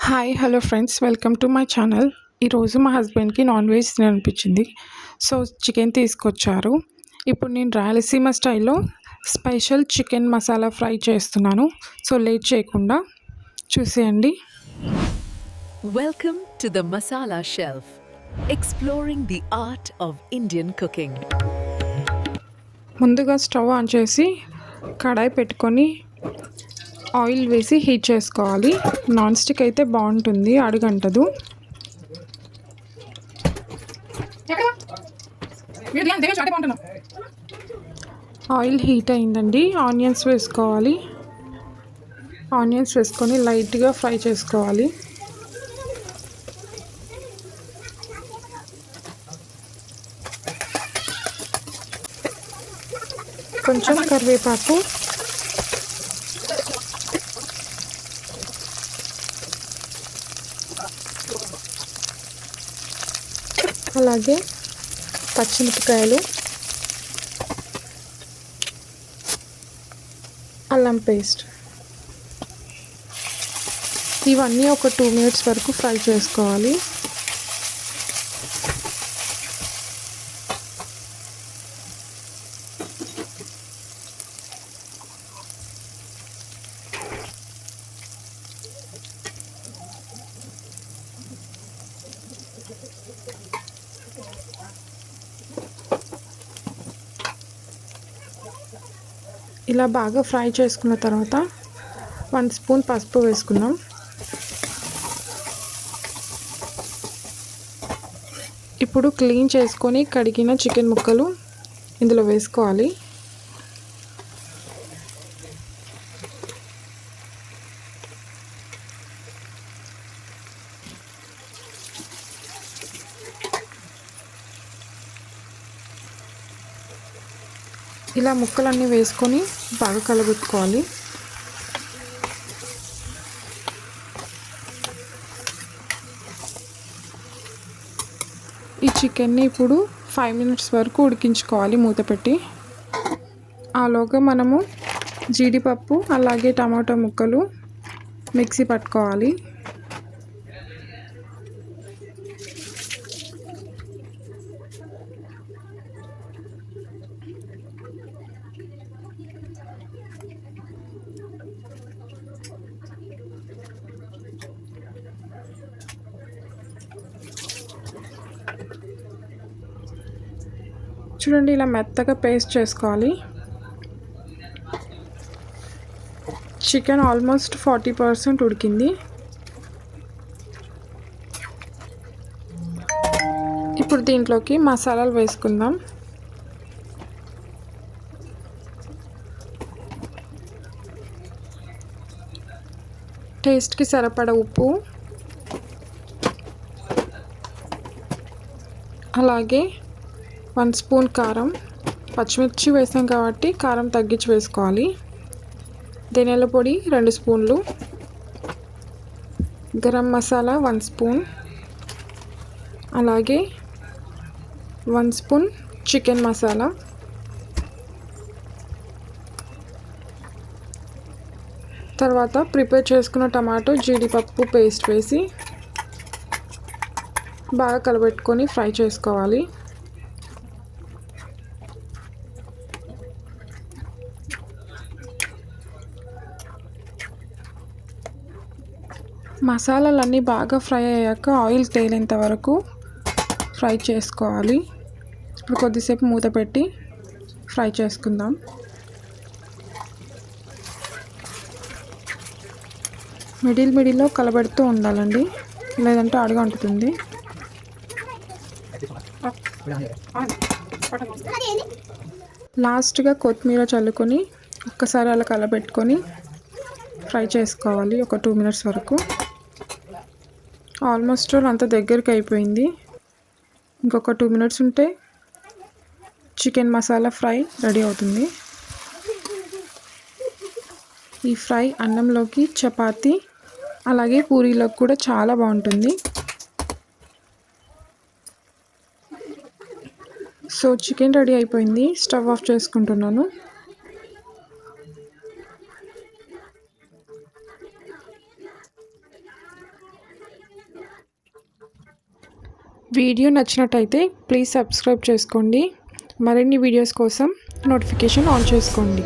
Hi hello friends, welcome to my channel. ఈరోజు మా హస్బెండ్కి నాన్ వెజ్ తినాలనిపించింది. సో చికెన్ తీసుకొచ్చారు. ఇప్పుడు నేను రాయలసీమ స్టైల్లో స్పెషల్ చికెన్ మసాలా ఫ్రై చేస్తున్నాను. సో లేట్ చేయకుండా చూసేయండి. Welcome to the Masala Shelf, exploring the art of Indian cooking. ముందుగా స్టవ్ ఆన్ చేసి కడాయి పెట్టుకొని ఆయిల్ వేసి హీట్ చేసుకోవాలి. నాన్ స్టిక్ అయితే బాగుంటుంది, అడుగంటదు. ఆయిల్ హీట్ అయిందండి. ఆనియన్స్ వేసుకోవాలి. ఆనియన్స్ వేసుకొని లైట్గా ఫ్రై చేసుకోవాలి. కొంచెం కరివేపాకు, అలాగే పచ్చిమిరపకాయలు, అల్లం పేస్ట్, ఇవన్నీ ఒక 2 minutes వరకు ఫ్రై చేసుకోవాలి. ఇలా బాగా ఫ్రై చేసుకున్న తర్వాత 1 స్పూన్ పసుపు వేసుకుందాం. ఇప్పుడు క్లీన్ చేసుకొని కడిగిన చికెన్ ముక్కలు ఇందులో వేసుకోవాలి. ఇలా ముక్కలన్నీ వేసుకొని బాగా కలబెట్టుకోవాలి. ఈ చికెన్ని ఇప్పుడు 5 minutes వరకు ఉడికించుకోవాలి మూత పెట్టి. ఆలోగా మనము జీడిపప్పు అలాగే టమాటో ముక్కలు మిక్సీ పట్టుకోవాలి. చూడండి, ఇలా మెత్తగా పేస్ట్ చేసుకోవాలి. చికెన్ ఆల్మోస్ట్ 40% ఉడికింది. ఇప్పుడు దీంట్లోకి మసాలాలు వేసుకుందాం. టేస్ట్కి సరిపడా ఉప్పు, అలాగే 1 స్పూన్ కారం. పచ్చిమిర్చి వేసాం కాబట్టి కారం తగ్గించి వేసుకోవాలి. ధనియాల పొడి 2 స్పూన్లు, గరం మసాలా 1 స్పూన్, అలాగే 1 స్పూన్ చికెన్ మసాలా, తర్వాత ప్రిపేర్ చేసుకున్న టమాటో జీడిపప్పు పేస్ట్ వేసి బాగా కలబెట్టుకొని ఫ్రై చేసుకోవాలి. మసాలాలన్నీ బాగా ఫ్రై అయ్యాక ఆయిల్ తేలేంత వరకు ఫ్రై చేసుకోవాలి. ఇప్పుడు కొద్దిసేపు మూత పెట్టి ఫ్రై చేసుకుందాం. మిడిల్లో కలబెడుతూ ఉండాలండి, లేదంటే అడుగు అంటుతుంది. లాస్ట్గా కొత్తిమీర చల్లుకొని ఒక్కసారి అలా కలబెట్టుకొని ఫ్రై చేసుకోవాలి ఒక 2 minutes వరకు. ఆల్మోస్ట్ అంత దగ్గరికి అయిపోయింది. ఇంకొక 2 minutes ఉంటే చికెన్ మసాలా ఫ్రై రెడీ అవుతుంది. ఈ ఫ్రై అన్నంలోకి, చపాతీ అలాగే పూరీలోకి కూడా చాలా బాగుంటుంది. సో చికెన్ రెడీ అయిపోయింది. స్టవ్ ఆఫ్ చేసుకుంటున్నాను. వీడియో నచ్చినట్టయితే ప్లీజ్ సబ్స్క్రైబ్ చేసుకోండి. మరిన్ని వీడియోస్ కోసం నోటిఫికేషన్ ఆన్ చేసుకోండి.